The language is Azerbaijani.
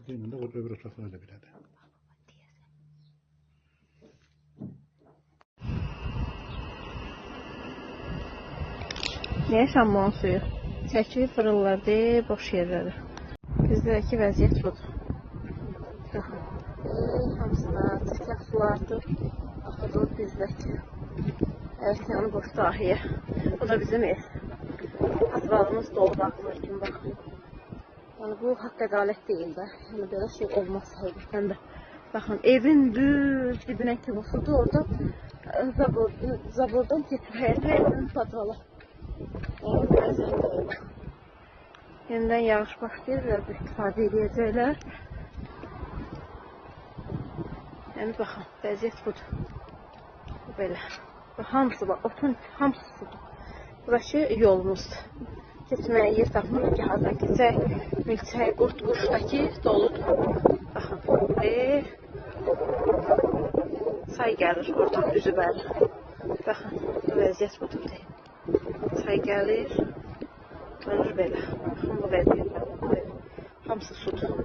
Yine de öbür tarafına da bilədi. Niyə şamban suyu? Çəkili fırınlarda boş yerləri. Bizdəki vəziyyət budur. Baxın. Hamısına çəkək sulardır. Axıdılıb bizdəki. Evet, yanı boş dahiyə. Bu da bizim ev. Asfaltımız dolu baxmır kimi baxın. Yəni bu haqq ədalət deyil də. Yəni belə şey olmaz həqiqətən də. Baxın, evin düz dibinə kimi sudur. Orada zabordan keçir. Həyətə evin patralı. Yəni vəziyyət oldu. Yenidən yağış başlayır və istifadə edəcəklər. Yəni baxın, vəziyyət budur. Belə. Hamısı var, otun hamısı sudur. Burası yolumuzdur. Keçməyə yer tapmırıq ki, hardan keçək. Milçək, qurt, quşdakı doludur. Baxın, say gəlir oradan üzü bəri. Baxın, vəziyyət budur. Say gəlir, dönür belə. Baxın, bu vəziyyət. Hamısı sudur.